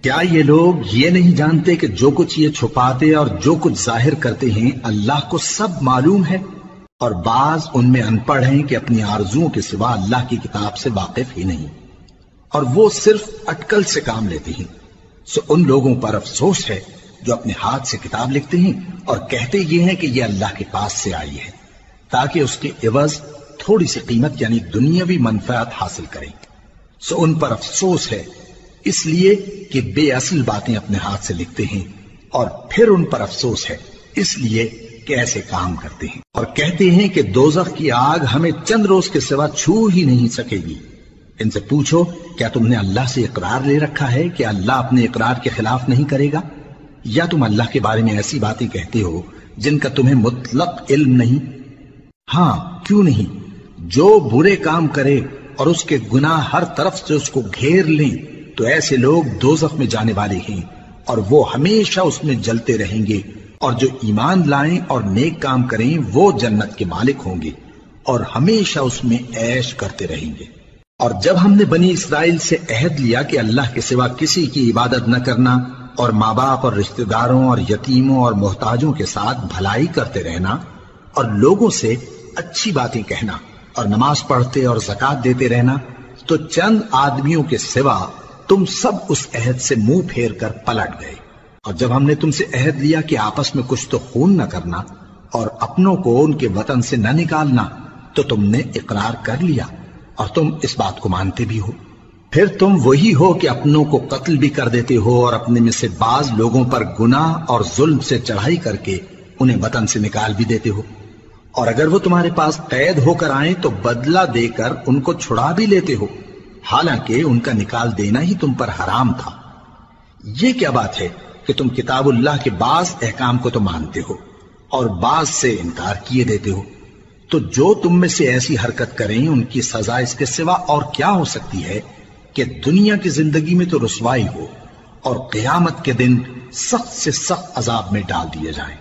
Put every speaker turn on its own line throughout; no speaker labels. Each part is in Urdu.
کیا یہ لوگ یہ نہیں جانتے کہ جو کچھ یہ چھپاتے اور جو کچھ ظاہر کرتے ہیں اللہ کو سب معلوم ہے؟ اور بعض ان میں ان پڑھ ہیں کہ اپنی آرزوؤں کے سوا اللہ کی کتاب سے واقف ہی نہیں، اور وہ صرف اٹکل سے کام لیتے ہیں۔ سو ان لوگوں پر افسوس ہے جو اپنے ہاتھ سے کتاب لکھتے ہیں اور کہتے یہ ہیں کہ یہ اللہ کے پاس سے آئی ہے، تاکہ اس کے عوض تھوڑی سی قیمت یعنی دنیاوی منفعت حاصل کریں۔ سو ان پر افسوس ہے اس لیے کہ بے اصل باتیں اپنے ہاتھ سے لکھتے ہیں، اور پھر ان پر افسوس ہے اس لیے کہ ایسے کام کرتے ہیں، اور کہتے ہیں کہ دوزخ کی آگ ہمیں چند روز کے سوا چھو ہی نہیں سکے گی۔ ان سے پوچھو کیا تم نے اللہ سے اقرار لے رکھا ہے کہ اللہ اپنے اقرار کے خلاف نہیں کرے گا، یا تم اللہ کے بارے میں ایسی باتیں کہتے ہو جن کا تمہیں مطلق علم نہیں؟ ہاں کیوں نہیں، جو برے کام کرے اور اس کے گناہ ہر طرف سے اس کو گھیر لیں تو ایسے لوگ دوزخ میں جانے والے ہیں، اور وہ ہمیشہ اس میں جلتے رہیں گے، اور جو ایمان لائیں اور نیک کام کریں وہ جنت کے مالک ہوں گے اور ہمیشہ اس میں عیش کرتے رہیں گے۔ اور جب ہم نے بنی اسرائیل سے عہد لیا کہ اللہ کے سوا کسی کی عبادت نہ کرنا، اور ماں باپ اور رشتہ داروں اور یتیموں اور محتاجوں کے ساتھ بھلائی کرتے رہنا، اور لوگوں سے اچھی باتیں کہنا، اور نماز پڑھتے اور زکوٰۃ دیتے رہنا، تو چند آدمیوں کے سوا تم سب اس عہد سے منہ پھیر کر پلٹ گئے۔ اور جب ہم نے تم سے عہد لیا کہ آپس میں کچھ تو خون نہ کرنا اور اپنوں کو ان کے وطن سے نہ نکالنا، تو تم نے اقرار کر لیا اور تم اس بات کو مانتے بھی ہو۔ پھر تم وہی ہو کہ اپنوں کو قتل بھی کر دیتے ہو، اور اپنے میں سے بعض لوگوں پر گناہ اور ظلم سے چڑھائی کر کے انہیں وطن سے نکال بھی دیتے ہو، اور اگر وہ تمہارے پاس قید ہو کر آئیں تو بدلہ دے کر ان کو چھڑا بھی لیتے ہو، حالانکہ ان کا نکال دینا ہی تم پر حرام تھا۔ یہ کیا بات ہے کہ تم کتاب اللہ کے بعض احکام کو تو مانتے ہو اور بعض سے انکار کیے دیتے ہو؟ تو جو تم میں سے ایسی حرکت کریں ان کی سزا اس کے سوا اور کیا ہو سکتی ہے کہ دنیا کی زندگی میں تو رسوائی ہو، اور قیامت کے دن سخت سے سخت عذاب میں ڈال دیے جائیں۔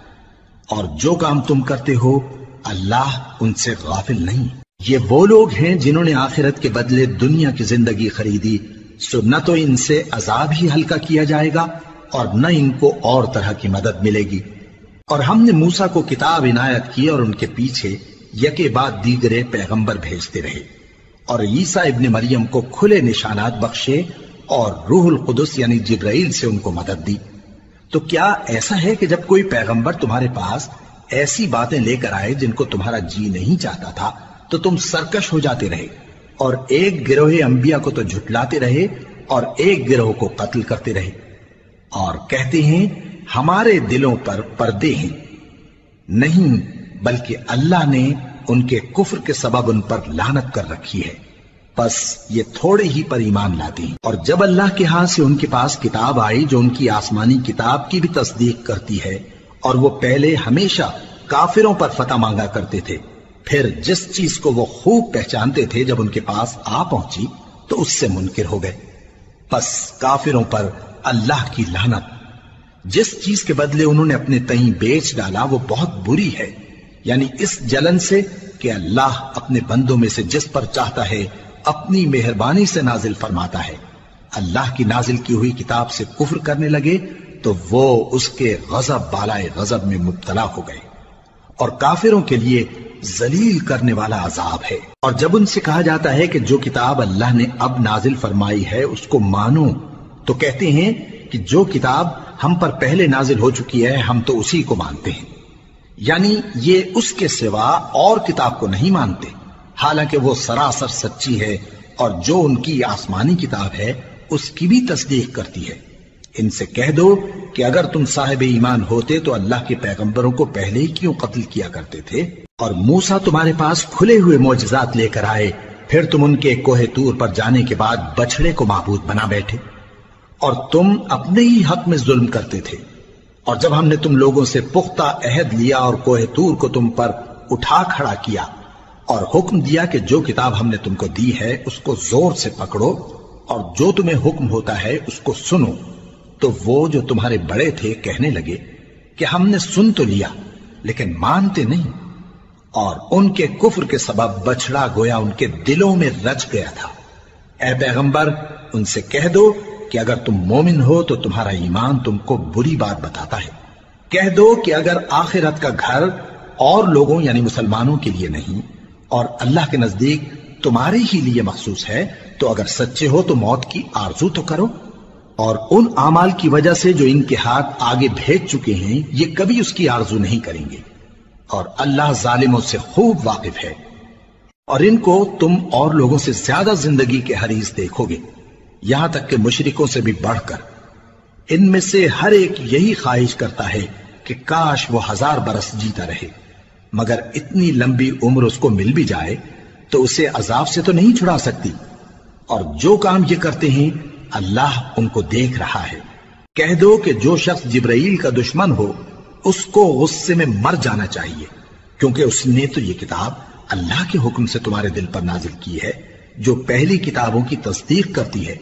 اور جو کام تم کرتے ہو اللہ ان سے غافل نہیں۔ یہ وہ لوگ ہیں جنہوں نے آخرت کے بدلے دنیا کی زندگی خریدی، سو نہ تو ان سے عذاب ہی ہلکا کیا جائے گا اور نہ ان کو اور طرح کی مدد ملے گی۔ اور ہم نے موسیٰ کو کتاب عنایت کی اور ان کے پیچھے یکے بعد دیگرے پیغمبر بھیجتے رہے، اور عیسیٰ ابن مریم کو کھلے نشانات بخشے اور روح القدس یعنی جبرائیل سے ان کو مدد دی۔ تو کیا ایسا ہے کہ جب کوئی پیغمبر تمہارے پاس ایسی باتیں لے کر آئے جن کو تمہارا جی نہیں چاہتا تھا تو تم سرکش ہو جاتے رہے، اور ایک گروہ انبیاء کو تو جھٹلاتے رہے اور ایک گروہ کو قتل کرتے رہے، اور کہتے ہیں ہمارے دلوں پر پردے ہیں؟ نہیں، بلکہ اللہ نے ان کے کفر کے سبب ان پر لعنت کر رکھی ہے، بس یہ تھوڑے ہی پر ایمان لاتے ہیں۔ اور جب اللہ کے ہاں سے ان کے پاس کتاب آئی جو ان کی آسمانی کتاب کی بھی تصدیق کرتی ہے، اور وہ پہلے ہمیشہ کافروں پر فتح مانگا کرتے تھے، پھر جس چیز کو وہ خوب پہچانتے تھے جب ان کے پاس آ پہنچی تو اس سے منکر ہو گئے، بس کافروں پر اللہ کی لعنت۔ جس چیز کے بدلے انہوں نے اپنے تئیں بیچ ڈالا وہ بہت بری ہے، یعنی اس جلن سے کہ اللہ اپنے بندوں میں سے جس پر چاہتا ہے اپنی مہربانی سے نازل فرماتا ہے۔ اللہ کی نازل کی ہوئی کتاب سے کفر کرنے لگے تو وہ اس کے غضب بالائے غضب میں مبتلا ہو گئے، اور کافروں کے لیے ذلیل کرنے والا عذاب ہے۔ اور جب ان سے کہا جاتا ہے کہ جو کتاب اللہ نے اب نازل فرمائی ہے اس کو مانو، تو کہتے ہیں کہ جو کتاب ہم پر پہلے نازل ہو چکی ہے ہم تو اسی کو مانتے ہیں، یعنی یہ اس کے سوا اور کتاب کو نہیں مانتے، حالانکہ وہ سراسر سچی ہے، اور جو ان کی آسمانی کتاب ہے اس کی بھی تصدیق کرتی ہے۔ ان سے کہہ دو کہ اگر تم صاحب ایمان ہوتے تو اللہ کے پیغمبروں کو پہلے ہی کیوں قتل کیا کرتے تھے؟ اور موسیٰ تمہارے پاس کھلے ہوئے معجزات لے کر آئے، پھر تم ان کے کوہ طور پر جانے کے بعد بچڑے کو معبود بنا بیٹھے، اور تم اپنے ہی حق میں ظلم کرتے تھے۔ اور جب ہم نے تم لوگوں سے پختہ عہد لیا اور کوہ طور کو تم پر اٹھا کھڑا کیا اور حکم دیا کہ جو کتاب ہم نے تم کو دی ہے اس کو زور سے پکڑو اور جو تمہیں حکم ہوتا ہے اس کو سنو، تو وہ جو تمہارے بڑے تھے کہنے لگے کہ ہم نے سن تو لیا لیکن مانتے نہیں، اور ان کے کفر کے سبب بچڑا گویا ان کے دلوں میں رچ گیا تھا۔ اے پیغمبر ان سے کہہ دو کہ اگر تم مومن ہو تو تمہارا ایمان تم کو بری بات بتاتا ہے۔ کہہ دو کہ اگر آخرت کا گھر اور لوگوں یعنی مسلمانوں کے لیے نہیں اور اللہ کے نزدیک تمہارے ہی لیے مخصوص ہے تو اگر سچے ہو تو موت کی آرزو تو کرو، اور ان اعمال کی وجہ سے جو ان کے ہاتھ آگے بھیج چکے ہیں یہ کبھی اس کی آرزو نہیں کریں گے، اور اللہ ظالموں سے خوب واقف ہے۔ اور ان کو تم اور لوگوں سے زیادہ زندگی کے حریص دیکھو گے، یہاں تک کہ مشرکوں سے بھی بڑھ کر۔ ان میں سے ہر ایک یہی خواہش کرتا ہے کہ کاش وہ 1000 برس جیتا رہے، مگر اتنی لمبی عمر اس کو مل بھی جائے تو اسے عذاب سے تو نہیں چھڑا سکتی، اور جو کام یہ کرتے ہیں اللہ ان کو دیکھ رہا ہے۔ کہہ دو کہ جو شخص جبرائیل کا دشمن ہو اس کو غصے میں مر جانا چاہیے، کیونکہ اس نے تو یہ کتاب اللہ کے حکم سے تمہارے دل پر نازل کی ہے جو پہلی کتابوں کی تصدیق کرتی ہے،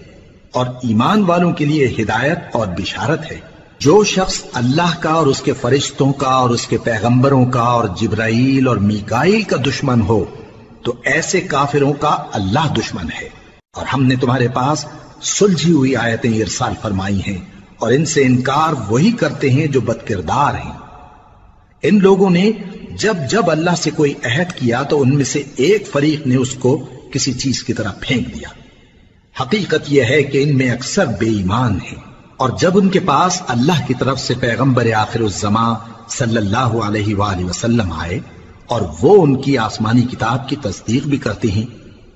اور ایمان والوں کے لیے ہدایت اور بشارت ہے۔ جو شخص اللہ کا اور اس کے فرشتوں کا اور اس کے پیغمبروں کا اور جبرائیل اور میکائیل کا دشمن ہو تو ایسے کافروں کا اللہ دشمن ہے۔ اور ہم نے تمہارے پاس سلجھی ہوئی آیتیں ارسال فرمائی ہیں، اور ان سے انکار وہی کرتے ہیں جو بد کردار ہیں۔ ان لوگوں نے جب جب اللہ سے کوئی عہد کیا تو ان میں سے ایک فریق نے اس کو کسی چیز کی طرح پھینک دیا۔ حقیقت یہ ہے کہ ان میں اکثر بے ایمان ہیں، اور جب ان کے پاس اللہ کی طرف سے پیغمبر آخر الزماں صلی اللہ علیہ وآلہ وسلم آئے اور وہ ان کی آسمانی کتاب کی تصدیق بھی کرتے ہیں،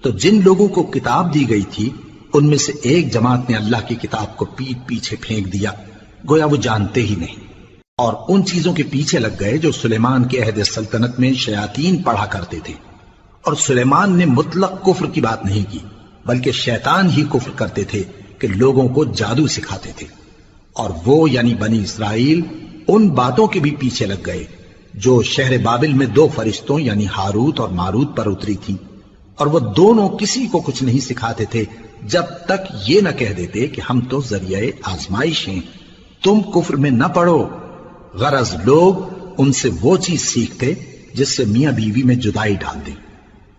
تو جن لوگوں کو کتاب دی گئی تھی ان میں سے ایک جماعت نے اللہ کی کتاب کو پیٹ پیچھے پھینک دیا، گویا وہ جانتے ہی نہیں، اور ان چیزوں کے پیچھے لگ گئے جو سلیمان کے عہد سلطنت میں شیاطین پڑھا کرتے تھے۔ اور سلیمان نے مطلق کفر کی بات نہیں کی، بلکہ شیطان ہی کفر کرتے تھے کہ لوگوں کو جادو سکھاتے تھے، اور وہ یعنی بنی اسرائیل ان باتوں کے بھی پیچھے لگ گئے جو شہر بابل میں 2 فرشتوں یعنی ہاروت اور ماروت پر اتری تھی، اور وہ دونوں کسی کو کچھ نہیں سکھاتے تھے جب تک یہ نہ کہہ دیتے کہ ہم تو ذریعہ آزمائش ہیں، تم کفر میں نہ پڑو۔ غرض لوگ ان سے وہ چیز سیکھتے جس سے میاں بیوی میں جدائی ڈال دیں،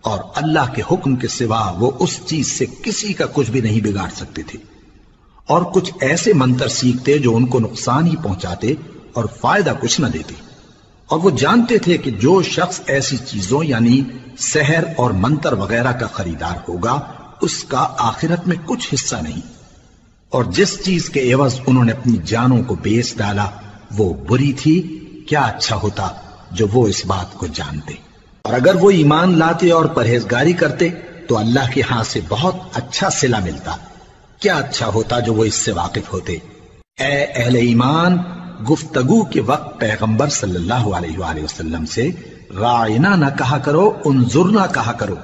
اور اللہ کے حکم کے سوا وہ اس چیز سے کسی کا کچھ بھی نہیں بگاڑ سکتے تھے، اور کچھ ایسے منتر سیکھتے جو ان کو نقصان ہی پہنچاتے اور فائدہ کچھ نہ دیتے، اور وہ جانتے تھے کہ جو شخص ایسی چیزوں یعنی سحر اور منتر وغیرہ کا خریدار ہوگا اس کا آخرت میں کچھ حصہ نہیں، اور جس چیز کے عوض انہوں نے اپنی جانوں کو بیچ ڈالا وہ بری تھی، کیا اچھا ہوتا جو وہ اس بات کو جانتے۔ اور اگر وہ ایمان لاتے اور پرہیزگاری کرتے تو اللہ کے ہاں سے بہت اچھا صلہ ملتا، کیا اچھا ہوتا جو وہ اس سے واقف ہوتے۔ اے اہل ایمان، گفتگو کے وقت پیغمبر صلی اللہ علیہ وآلہ وسلم سے راعنا نہ کہا کرو، انظرنا کہا کرو،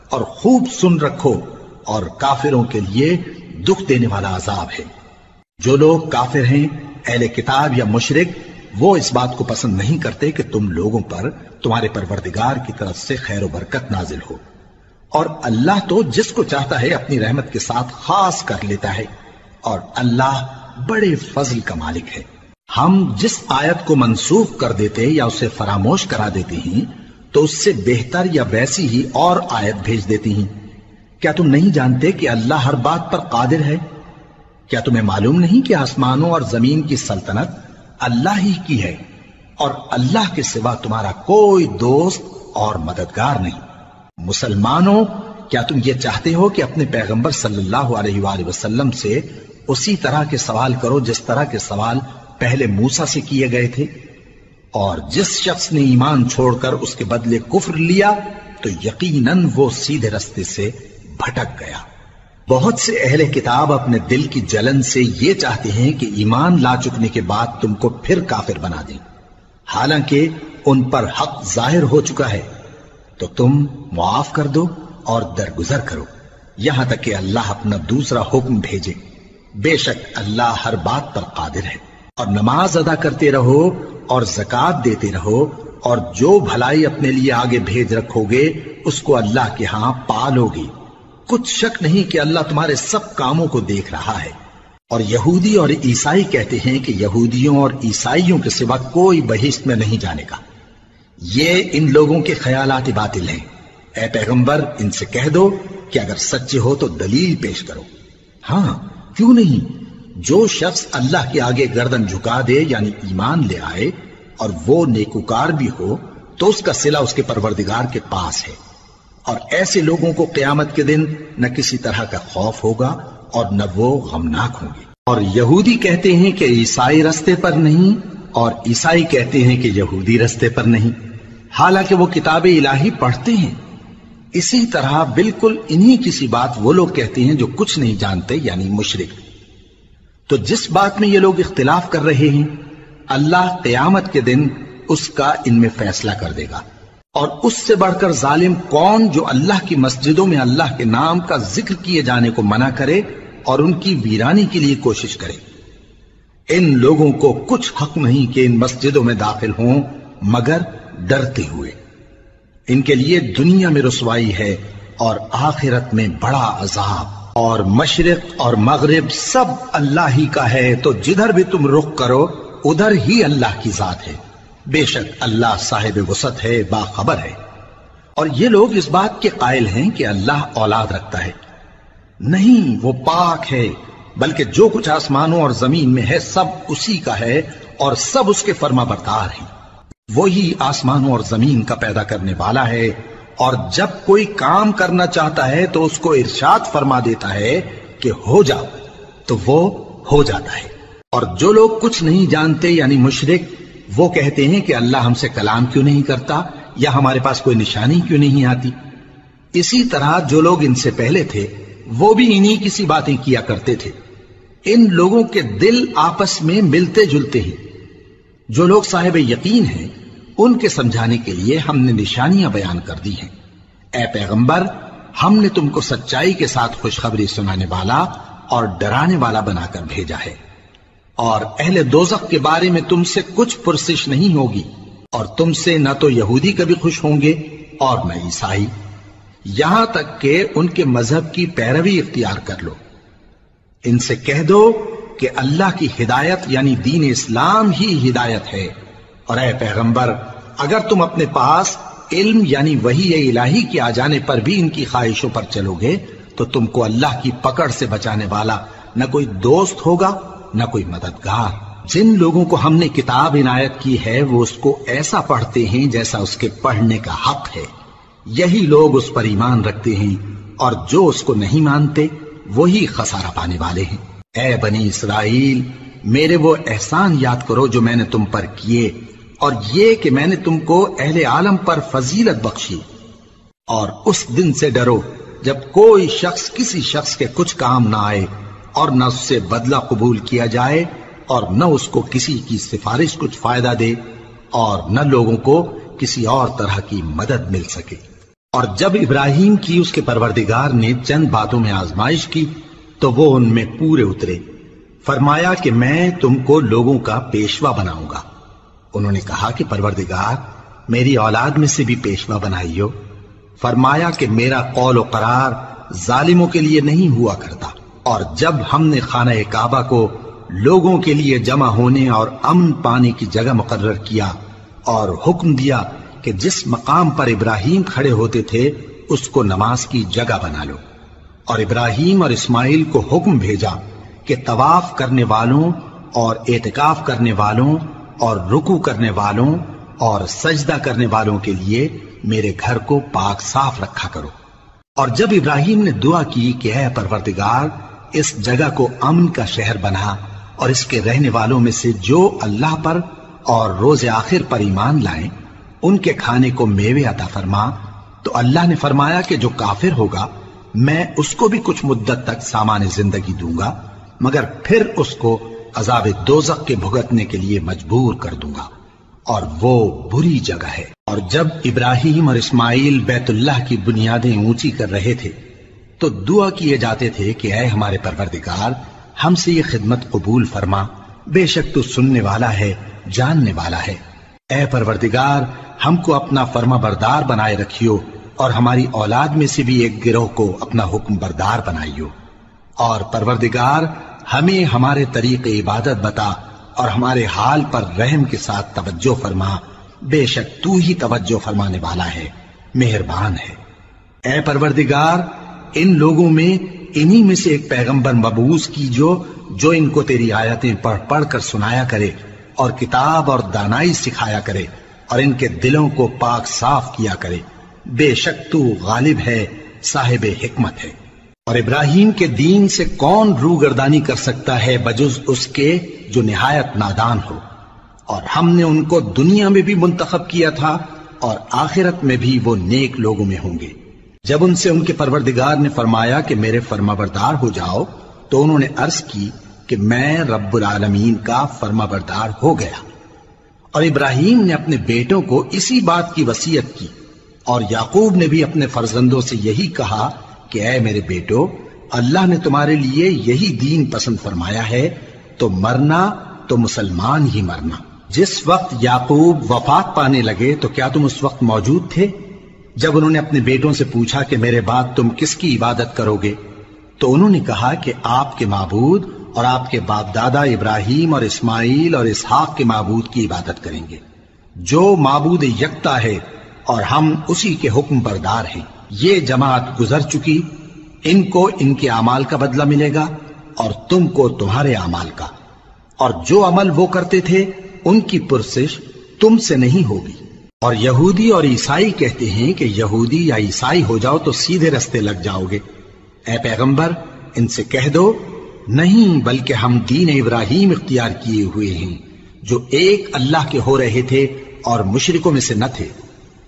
اور خوب سن رکھو، اور کافروں کے لیے دکھ دینے والا عذاب ہے۔ جو لوگ کافر ہیں، اہل کتاب یا مشرک، وہ اس بات کو پسند نہیں کرتے کہ تم لوگوں پر تمہارے پروردگار کی طرف سے خیر و برکت نازل ہو، اور اللہ تو جس کو چاہتا ہے اپنی رحمت کے ساتھ خاص کر لیتا ہے، اور اللہ بڑے فضل کا مالک ہے۔ ہم جس آیت کو منسوخ کر دیتے یا اسے فراموش کرا دیتے ہیں تو اس سے بہتر یا ویسی ہی اور آیت بھیج دیتی ہیں۔ کیا تم نہیں جانتے کہ اللہ ہر بات پر قادر ہے؟ کیا تمہیں معلوم نہیں کہ آسمانوں اور زمین کی سلطنت اللہ ہی کی ہے، اور اللہ کے سوا تمہارا کوئی دوست اور مددگار نہیں؟ مسلمانوں، کیا تم یہ چاہتے ہو کہ اپنے پیغمبر صلی اللہ علیہ وآلہ وسلم سے اسی طرح کے سوال کرو جس طرح کے سوال پہلے موسیٰ سے کیے گئے تھے؟ اور جس شخص نے ایمان چھوڑ کر اس کے بدلے کفر لیا تو یقیناً وہ سیدھے رستے سے بھٹک گیا۔ بہت سے اہل کتاب اپنے دل کی جلن سے یہ چاہتے ہیں کہ ایمان لا چکنے کے بعد تم کو پھر کافر بنا دیں، حالانکہ ان پر حق ظاہر ہو چکا ہے، تو تم معاف کر دو اور درگزر کرو یہاں تک کہ اللہ اپنا دوسرا حکم بھیجے۔ بے شک اللہ ہر بات پر قادر ہے۔ اور نماز ادا کرتے رہو اور زکوٰۃ دیتے رہو، اور جو بھلائی اپنے لیے آگے بھیج رکھو گے اس کو اللہ کے ہاں پالو گے۔ کچھ شک نہیں کہ اللہ تمہارے سب کاموں کو دیکھ رہا ہے۔ اور یہودی اور عیسائی کہتے ہیں کہ یہودیوں اور عیسائیوں کے سوا کوئی بہشت میں نہیں جانے کا۔ یہ ان لوگوں کے خیالات باطل ہیں۔ اے پیغمبر، ان سے کہہ دو کہ اگر سچے ہو تو دلیل پیش کرو۔ ہاں، کیوں نہیں؟ جو شخص اللہ کے آگے گردن جھکا دے یعنی ایمان لے آئے اور وہ نیکوکار بھی ہو تو اس کا صلہ اس کے پروردگار کے پاس ہے، اور ایسے لوگوں کو قیامت کے دن نہ کسی طرح کا خوف ہوگا اور نہ وہ غمناک ہوں گے۔ اور یہودی کہتے ہیں کہ عیسائی رستے پر نہیں، اور عیسائی کہتے ہیں کہ یہودی رستے پر نہیں، حالانکہ وہ کتاب الہی پڑھتے ہیں۔ اسی طرح بالکل انہی کسی بات وہ لوگ کہتے ہیں جو کچھ نہیں جانتے یعنی مشرک۔ تو جس بات میں یہ لوگ اختلاف کر رہے ہیں اللہ قیامت کے دن اس کا ان میں فیصلہ کر دے گا۔ اور اس سے بڑھ کر ظالم کون جو اللہ کی مسجدوں میں اللہ کے نام کا ذکر کیے جانے کو منع کرے اور ان کی ویرانی کے لیے کوشش کرے۔ ان لوگوں کو کچھ حق نہیں کہ ان مسجدوں میں داخل ہوں مگر ڈرتے ہوئے۔ ان کے لیے دنیا میں رسوائی ہے اور آخرت میں بڑا عذاب۔ اور مشرق اور مغرب سب اللہ ہی کا ہے، تو جدھر بھی تم رخ کرو ادھر ہی اللہ کی ذات ہے۔ بے شک اللہ صاحب وسعت ہے، باخبر ہے۔ اور یہ لوگ اس بات کے قائل ہیں کہ اللہ اولاد رکھتا ہے۔ نہیں، وہ پاک ہے، بلکہ جو کچھ آسمانوں اور زمین میں ہے سب اسی کا ہے اور سب اس کے فرما بردار ہیں۔ وہی آسمانوں اور زمین کا پیدا کرنے والا ہے، اور جب کوئی کام کرنا چاہتا ہے تو اس کو ارشاد فرما دیتا ہے کہ ہو جاؤ، تو وہ ہو جاتا ہے۔ اور جو لوگ کچھ نہیں جانتے یعنی مشرک، وہ کہتے ہیں کہ اللہ ہم سے کلام کیوں نہیں کرتا یا ہمارے پاس کوئی نشانی کیوں نہیں آتی۔ اسی طرح جو لوگ ان سے پہلے تھے وہ بھی انہی کسی باتیں کیا کرتے تھے۔ ان لوگوں کے دل آپس میں ملتے جلتے ہیں۔ جو لوگ صاحب یقین ہیں ان کے سمجھانے کے لیے ہم نے نشانیاں بیان کر دی ہیں۔ اے پیغمبر، ہم نے تم کو سچائی کے ساتھ خوشخبری سنانے والا اور ڈرانے والا بنا کر بھیجا ہے۔ اور اہل دوزخ کے بارے میں تم سے کچھ پرسش نہیں ہوگی، اور تم سے نہ تو یہودی کبھی خوش ہوں گے اور نہ عیسائی، یہاں تک کہ ان کے مذہب کی پیروی اختیار کر لو۔ ان سے کہہ دو کہ اللہ کی ہدایت یعنی دین اسلام ہی ہدایت ہے، اور اے پیغمبر اگر تم اپنے پاس علم یعنی وحی الہی کے آ جانے پر بھی ان کی خواہشوں پر چلو گے تو تم کو اللہ کی پکڑ سے بچانے والا نہ کوئی دوست ہوگا نہ کوئی مددگار۔ جن لوگوں کو ہم نے کتاب عنایت کی ہے وہ اس کو ایسا پڑھتے ہیں جیسا اس کے پڑھنے کا حق ہے، یہی لوگ اس پر ایمان رکھتے ہیں، اور جو اس کو نہیں مانتے وہی خسارہ پانے والے ہیں۔ اے بنی اسرائیل، میرے وہ احسان یاد کرو جو میں نے تم پر کیے، اور یہ کہ میں نے تم کو اہل عالم پر فضیلت بخشی۔ اور اس دن سے ڈرو جب کوئی شخص کسی شخص کے کچھ کام نہ آئے اور نہ اس سے بدلہ قبول کیا جائے، اور نہ اس کو کسی کی سفارش کچھ فائدہ دے، اور نہ لوگوں کو کسی اور طرح کی مدد مل سکے۔ اور جب ابراہیم کی اس کے پروردگار نے چند باتوں میں آزمائش کی تو وہ ان میں پورے اترے۔ فرمایا کہ میں تم کو لوگوں کا پیشوا بناؤں گا۔ انہوں نے کہا کہ پروردگار میری اولاد میں سے بھی پیشوا بنائیو۔ فرمایا کہ میرا قول و قرار ظالموں کے لیے نہیں ہوا کرتا۔ اور جب ہم نے خانہ کعبہ کو لوگوں کے لیے جمع ہونے اور امن پانے کی جگہ مقرر کیا اور حکم دیا کہ جس مقام پر ابراہیم کھڑے ہوتے تھے اس کو نماز کی جگہ بنا لو، اور ابراہیم اور اسماعیل کو حکم بھیجا کہ طواف کرنے والوں اور اعتکاف کرنے والوں اور رکوع کرنے والوں اور سجدہ کرنے والوں کے لیے میرے گھر کو پاک صاف رکھا کرو۔ اور جب ابراہیم نے دعا کی کہ اے پروردگار اس جگہ کو امن کا شہر بنا، اور اس کے رہنے والوں میں سے جو اللہ پر اور روز آخر پر ایمان لائیں ان کے کھانے کو میوے عطا فرما، تو اللہ نے فرمایا کہ جو کافر ہوگا میں اس کو بھی کچھ مدت تک سامان زندگی دوں گا، مگر پھر اس کو عذاب دوزخ کے بھگتنے کے لیے مجبور کر دوں گا، اور وہ بری جگہ ہے۔ اور جب ابراہیم اور اسماعیل بیت اللہ کی بنیادیں اونچی کر رہے تھے تو دعا کیے جاتے تھے کہ اے ہمارے پروردگار ہم سے یہ خدمت قبول فرما، بے شک تو سننے والا ہے، جاننے والا ہے۔ اے پروردگار ہم کو اپنا فرما بردار بنائے رکھیو، اور ہماری اولاد میں سے بھی ایک گروہ کو اپنا حکم بردار بنائیو، اور پروردگار ہمیں ہمارے طریق عبادت بتا اور ہمارے حال پر رحم کے ساتھ توجہ فرما، بے شک تو ہی توجہ فرمانے والا ہے، مہربان ہے۔ اے پروردگار ان لوگوں میں انہی میں سے ایک پیغمبر مبعوث کیجو جو ان کو تیری آیتیں پڑھ پڑھ کر سنایا کرے اور کتاب اور دانائی سکھایا کرے اور ان کے دلوں کو پاک صاف کیا کرے، بے شک تو غالب ہے، صاحب حکمت ہے۔ اور ابراہیم کے دین سے کون روگردانی کر سکتا ہے بجز اس کے جو نہایت نادان ہو، اور ہم نے ان کو دنیا میں بھی منتخب کیا تھا اور آخرت میں بھی وہ نیک لوگوں میں ہوں گے۔ جب ان سے ان کے پروردگار نے فرمایا کہ میرے فرمانبردار ہو جاؤ تو انہوں نے عرض کی کہ میں رب العالمین کا فرمانبردار ہو گیا۔ اور ابراہیم نے اپنے بیٹوں کو اسی بات کی وصیت کی، اور یعقوب نے بھی اپنے فرزندوں سے یہی کہا کہ اے میرے بیٹو، اللہ نے تمہارے لیے یہی دین پسند فرمایا ہے، تو مرنا تو مسلمان ہی مرنا۔ جس وقت یعقوب وفات پانے لگے تو کیا تم اس وقت موجود تھے جب انہوں نے اپنے بیٹوں سے پوچھا کہ میرے بعد تم کس کی عبادت کرو گے؟ تو انہوں نے کہا کہ آپ کے معبود اور آپ کے باپ دادا ابراہیم اور اسماعیل اور اسحاق کے معبود کی عبادت کریں گے، جو معبود یکتا ہے اور ہم اسی کے حکم بردار ہیں۔ یہ جماعت گزر چکی، ان کو ان کے اعمال کا بدلہ ملے گا اور تم کو تمہارے اعمال کا، اور جو عمل وہ کرتے تھے ان کی پرسش تم سے نہیں ہوگی۔ اور یہودی اور عیسائی کہتے ہیں کہ یہودی یا عیسائی ہو جاؤ تو سیدھے رستے لگ جاؤ گے۔ اے پیغمبر، ان سے کہہ دو نہیں، بلکہ ہم دین ابراہیم اختیار کیے ہوئے ہیں جو ایک اللہ کے ہو رہے تھے اور مشرکوں میں سے نہ تھے۔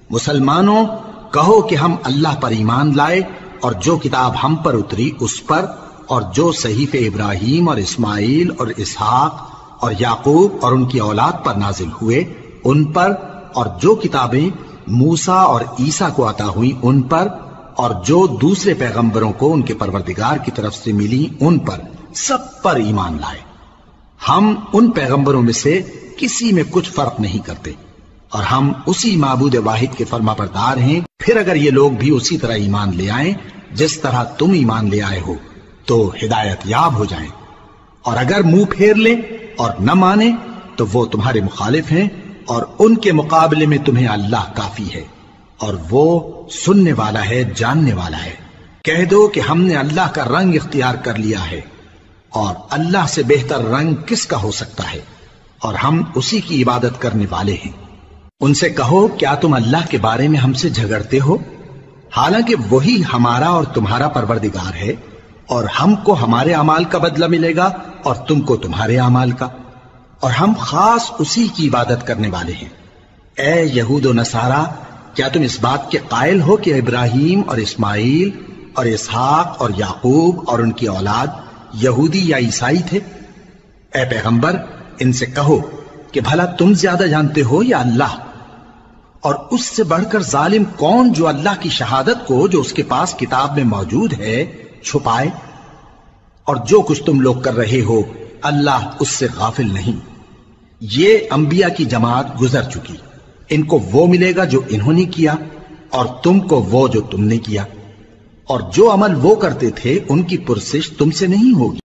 مسلمانوں، کہو کہ ہم اللہ پر ایمان لائے اور جو کتاب ہم پر اتری اس پر، اور جو صحیفے ابراہیم اور اسماعیل اور اسحاق اور یعقوب اور ان کی اولاد پر نازل ہوئے ان پر، اور جو کتابیں موسیٰ اور عیسیٰ کو عطا ہوئیں ان پر، اور جو دوسرے پیغمبروں کو ان کے پروردگار کی طرف سے ملی ان پر، سب پر ایمان لائے۔ ہم ان پیغمبروں میں سے کسی میں کچھ فرق نہیں کرتے، اور ہم اسی معبود واحد کے فرمانبردار ہیں۔ پھر اگر یہ لوگ بھی اسی طرح ایمان لے آئیں جس طرح تم ایمان لے آئے ہو تو ہدایت یاب ہو جائیں، اور اگر منہ پھیر لیں اور نہ مانیں تو وہ تمہارے مخالف ہیں، اور ان کے مقابلے میں تمہیں اللہ کافی ہے، اور وہ سننے والا ہے، جاننے والا ہے۔ کہہ دو کہ ہم نے اللہ کا رنگ اختیار کر لیا ہے، اور اللہ سے بہتر رنگ کس کا ہو سکتا ہے، اور ہم اسی کی عبادت کرنے والے ہیں۔ ان سے کہو کیا تم اللہ کے بارے میں ہم سے جھگڑتے ہو، حالانکہ وہی ہمارا اور تمہارا پروردگار ہے، اور ہم کو ہمارے اعمال کا بدلہ ملے گا اور تم کو تمہارے اعمال کا، اور ہم خاص اسی کی عبادت کرنے والے ہیں۔ اے یہود و نصارا، کیا تم اس بات کے قائل ہو کہ ابراہیم اور اسماعیل اور اسحاق اور یعقوب اور ان کی اولاد یہودی یا عیسائی تھے؟ اے پیغمبر، ان سے کہو کہ بھلا تم زیادہ جانتے ہو یا اللہ؟ اور اس سے بڑھ کر ظالم کون جو اللہ کی شہادت کو جو اس کے پاس کتاب میں موجود ہے چھپائے؟ اور جو کچھ تم لوگ کر رہے ہو اللہ اس سے غافل نہیں۔ یہ انبیاء کی جماعت گزر چکی، ان کو وہ ملے گا جو انہوں نے کیا، اور تم کو وہ جو تم نے کیا، اور جو عمل وہ کرتے تھے ان کی پرسش تم سے نہیں ہوگی۔